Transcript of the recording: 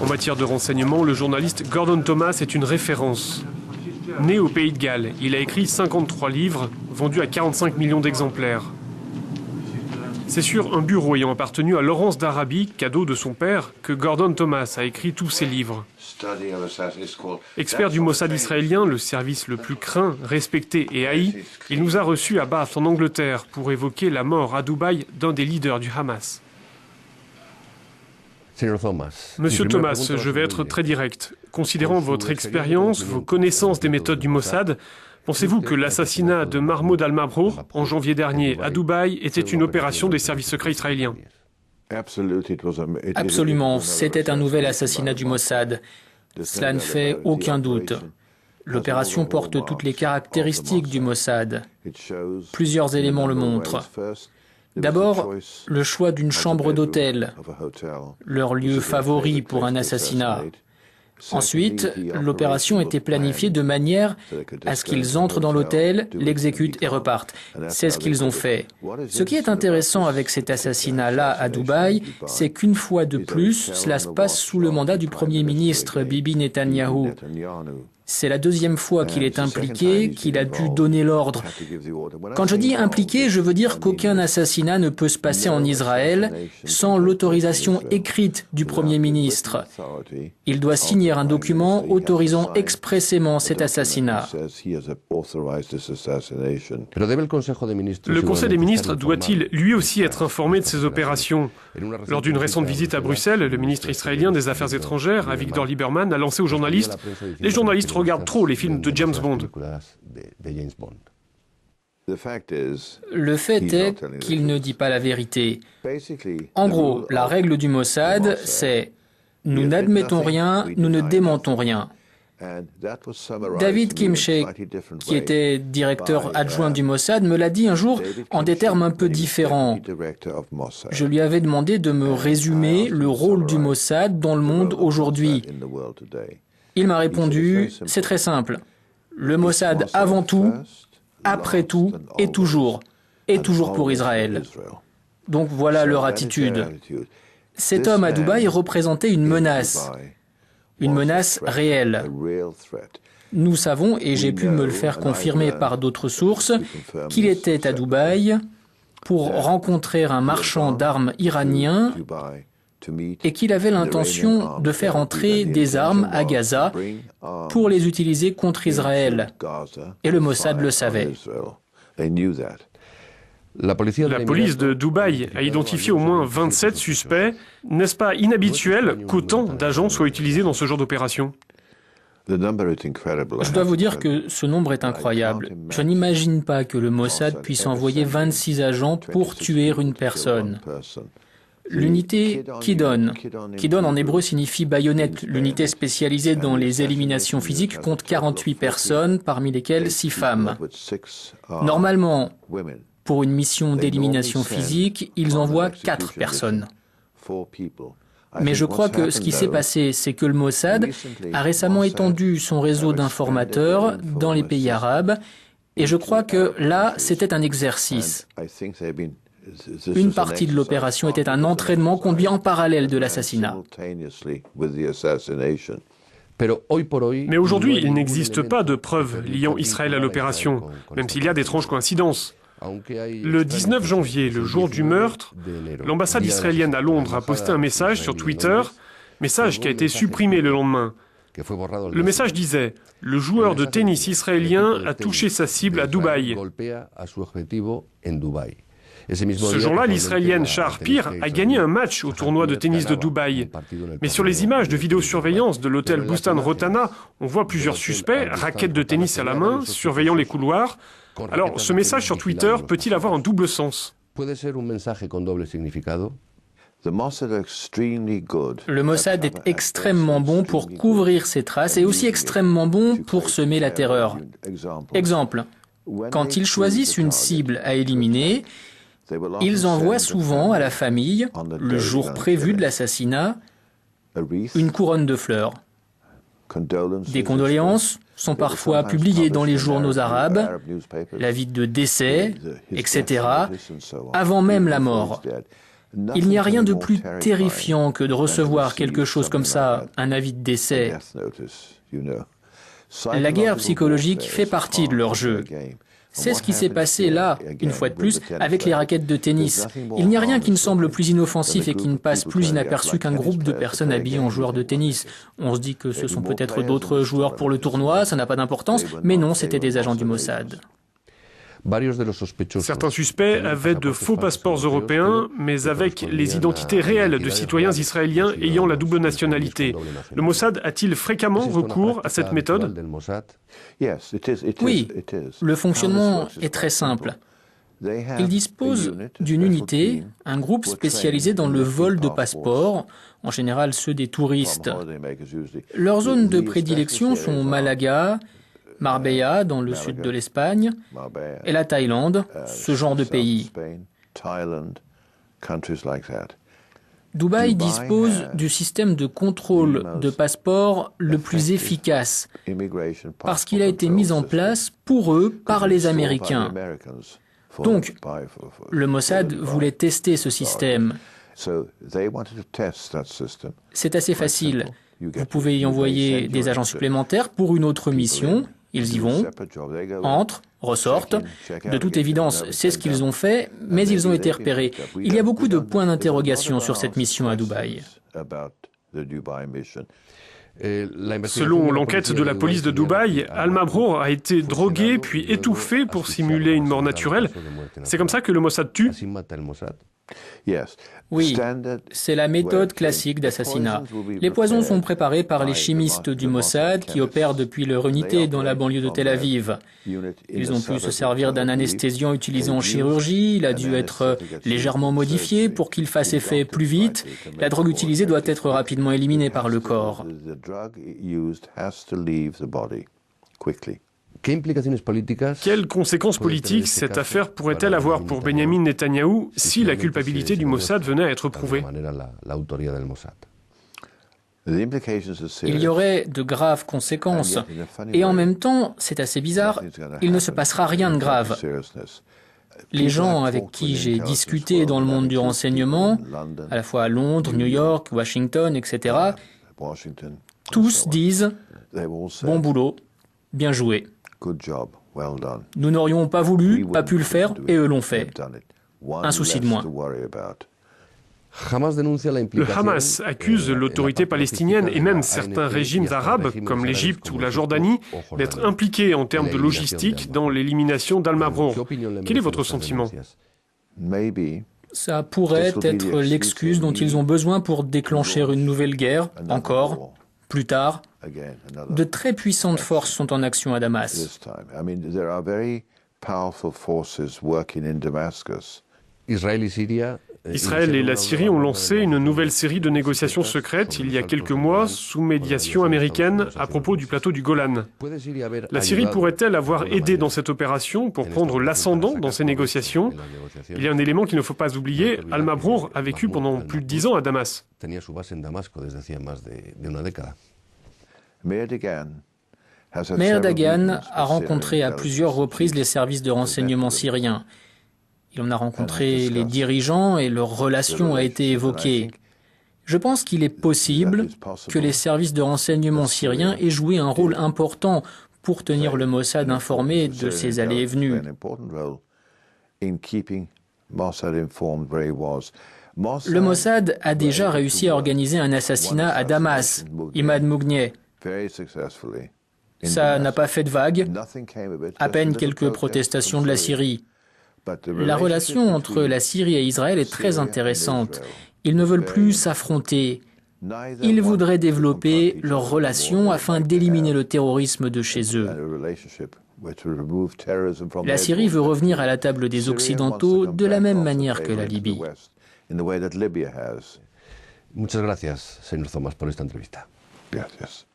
En matière de renseignement, le journaliste Gordon Thomas est une référence. Né au Pays de Galles, il a écrit 53 livres, vendus à 45 millions d'exemplaires. C'est sur un bureau ayant appartenu à Laurence d'Arabie, cadeau de son père, que Gordon Thomas a écrit tous ses livres. Expert du Mossad israélien, le service le plus craint, respecté et haï, il nous a reçus à Bath en Angleterre pour évoquer la mort à Dubaï d'un des leaders du Hamas. Monsieur Thomas, je vais être très direct. Considérant votre expérience, vos connaissances des méthodes du Mossad, pensez-vous que l'assassinat de Mahmoud al-Mabrour en janvier dernier à Dubaï était une opération des services secrets israéliens? Absolument, c'était un nouvel assassinat du Mossad. Cela ne fait aucun doute. L'opération porte toutes les caractéristiques du Mossad. Plusieurs éléments le montrent. D'abord, le choix d'une chambre d'hôtel, leur lieu favori pour un assassinat. Ensuite, l'opération était planifiée de manière à ce qu'ils entrent dans l'hôtel, l'exécutent et repartent. C'est ce qu'ils ont fait. Ce qui est intéressant avec cet assassinat-là à Dubaï, c'est qu'une fois de plus, cela se passe sous le mandat du Premier ministre Bibi Netanyahou. C'est la deuxième fois qu'il est impliqué, qu'il a dû donner l'ordre. Quand je dis impliqué, je veux dire qu'aucun assassinat ne peut se passer en Israël sans l'autorisation écrite du Premier ministre. Il doit signer un document autorisant expressément cet assassinat. Le Conseil des ministres doit-il lui aussi être informé de ces opérations? Lors d'une récente visite à Bruxelles, le ministre israélien des Affaires étrangères, Avigdor Lieberman, a lancé aux journalistes « Les journalistes regardent trop les films de James Bond ». Le fait est qu'il ne dit pas la vérité. En gros, la règle du Mossad, c'est « Nous n'admettons rien, nous ne démentons rien ». David Kimchek, qui était directeur adjoint du Mossad, me l'a dit un jour en des termes un peu différents. Je lui avais demandé de me résumer le rôle du Mossad dans le monde aujourd'hui. Il m'a répondu, c'est très simple. Le Mossad avant tout, après tout et toujours pour Israël. Donc voilà leur attitude. Cet homme à Dubaï représentait une menace réelle. Nous savons, et j'ai pu me le faire confirmer par d'autres sources, qu'il était à Dubaï pour rencontrer un marchand d'armes iranien et qu'il avait l'intention de faire entrer des armes à Gaza pour les utiliser contre Israël. Et le Mossad le savait. La police de Dubaï a identifié au moins 27 suspects. N'est-ce pas inhabituel qu'autant d'agents soient utilisés dans ce genre d'opération? Je dois vous dire que ce nombre est incroyable. Je n'imagine pas que le Mossad puisse envoyer 26 agents pour tuer une personne. L'unité Kidon en hébreu signifie baïonnette. L'unité spécialisée dans les éliminations physiques compte 48 personnes, parmi lesquelles 6 femmes. Normalement, pour une mission d'élimination physique, ils envoient 4 personnes. Mais je crois que ce qui s'est passé, c'est que le Mossad a récemment étendu son réseau d'informateurs dans les pays arabes, et je crois que là, c'était un exercice. Une partie de l'opération était un entraînement conduit en parallèle de l'assassinat. Mais aujourd'hui, il n'existe pas de preuves liant Israël à l'opération, même s'il y a d'étranges coïncidences. Le 19 janvier, le jour du meurtre, l'ambassade israélienne à Londres a posté un message sur Twitter, message qui a été supprimé le lendemain. Le message disait « Le joueur de tennis israélien a touché sa cible à Dubaï ». Ce jour-là, l'Israélienne Shahar Peer a gagné un match au tournoi de tennis de Dubaï. Mais sur les images de vidéosurveillance de l'hôtel Bustan Rotana, on voit plusieurs suspects, raquettes de tennis à la main, surveillant les couloirs. Alors, ce message sur Twitter peut-il avoir un double sens? Le Mossad est extrêmement bon pour couvrir ses traces et aussi extrêmement bon pour semer la terreur. Exemple, quand ils choisissent une cible à éliminer, ils envoient souvent à la famille, le jour prévu de l'assassinat, une couronne de fleurs. Des condoléances sont parfois publiées dans les journaux arabes, l'avis de décès, etc., avant même la mort. Il n'y a rien de plus terrifiant que de recevoir quelque chose comme ça, un avis de décès. La guerre psychologique fait partie de leur jeu. C'est ce qui s'est passé là, une fois de plus, avec les raquettes de tennis. Il n'y a rien qui ne semble plus inoffensif et qui ne passe plus inaperçu qu'un groupe de personnes habillées en joueurs de tennis. On se dit que ce sont peut-être d'autres joueurs pour le tournoi, ça n'a pas d'importance, mais non, c'était des agents du Mossad. Certains suspects avaient de faux passeports européens, mais avec les identités réelles de citoyens israéliens ayant la double nationalité. Le Mossad a-t-il fréquemment recours à cette méthode? Oui, le fonctionnement est très simple. Ils disposent d'une unité, un groupe spécialisé dans le vol de passeports, en général ceux des touristes. Leurs zones de prédilection sont Malaga, Marbella, dans le sud de l'Espagne, et la Thaïlande, ce genre de pays. Dubaï dispose du système de contrôle de passeport le plus efficace, parce qu'il a été mis en place pour eux par les Américains. Donc, le Mossad voulait tester ce système. C'est assez facile. Vous pouvez y envoyer des agents supplémentaires pour une autre mission. Ils y vont, entrent, ressortent. De toute évidence, c'est ce qu'ils ont fait, mais ils ont été repérés. Il y a beaucoup de points d'interrogation sur cette mission à Dubaï. Selon l'enquête de la police de Dubaï, Al-Mabrour a été drogué puis étouffé pour simuler une mort naturelle. C'est comme ça que le Mossad tue? Oui, c'est la méthode classique d'assassinat. Les poisons sont préparés par les chimistes du Mossad qui opèrent depuis leur unité dans la banlieue de Tel Aviv. Ils ont pu se servir d'un anesthésiant utilisé en chirurgie, il a dû être légèrement modifié pour qu'il fasse effet plus vite. La drogue utilisée doit être rapidement éliminée par le corps. Quelles conséquences politiques cette affaire pourrait-elle avoir pour Benyamin Netanyahou si la culpabilité du Mossad venait à être prouvée? Il y aurait de graves conséquences. Et en même temps, c'est assez bizarre, il ne se passera rien de grave. Les gens avec qui j'ai discuté dans le monde du renseignement, à la fois à Londres, New York, Washington, etc., tous disent « bon boulot, bien joué ». Nous n'aurions pas voulu, pas pu le faire, et eux l'ont fait. Un souci de moins. Le Hamas accuse l'autorité palestinienne et même certains régimes arabes, comme l'Égypte ou la Jordanie, d'être impliqués en termes de logistique dans l'élimination d'Al-Mabrour. Quel est votre sentiment? Ça pourrait être l'excuse dont ils ont besoin pour déclencher une nouvelle guerre, encore, plus tard. De très puissantes forces sont en action à Damas. Israël et la Syrie ont lancé une nouvelle série de négociations secrètes il y a quelques mois sous médiation américaine à propos du plateau du Golan. La Syrie pourrait-elle avoir aidé dans cette opération pour prendre l'ascendant dans ces négociations? Il y a un élément qu'il ne faut pas oublier, Al-Mabrour a vécu pendant plus de 10 ans à Damas. Meir Dagan a rencontré à plusieurs reprises les services de renseignement syriens. Il en a rencontré les dirigeants et leur relation a été évoquée. Je pense qu'il est possible que les services de renseignement syriens aient joué un rôle important pour tenir le Mossad informé de ses allées et venues. Le Mossad a déjà réussi à organiser un assassinat à Damas, Imad Mughneh. Ça n'a pas fait de vague, à peine quelques protestations de la Syrie. La relation entre la Syrie et Israël est très intéressante. Ils ne veulent plus s'affronter. Ils voudraient développer leur relation afin d'éliminer le terrorisme de chez eux. La Syrie veut revenir à la table des Occidentaux de la même manière que la Libye. Muchas gracias, señor Thomas, por esta entrevista. Gracias.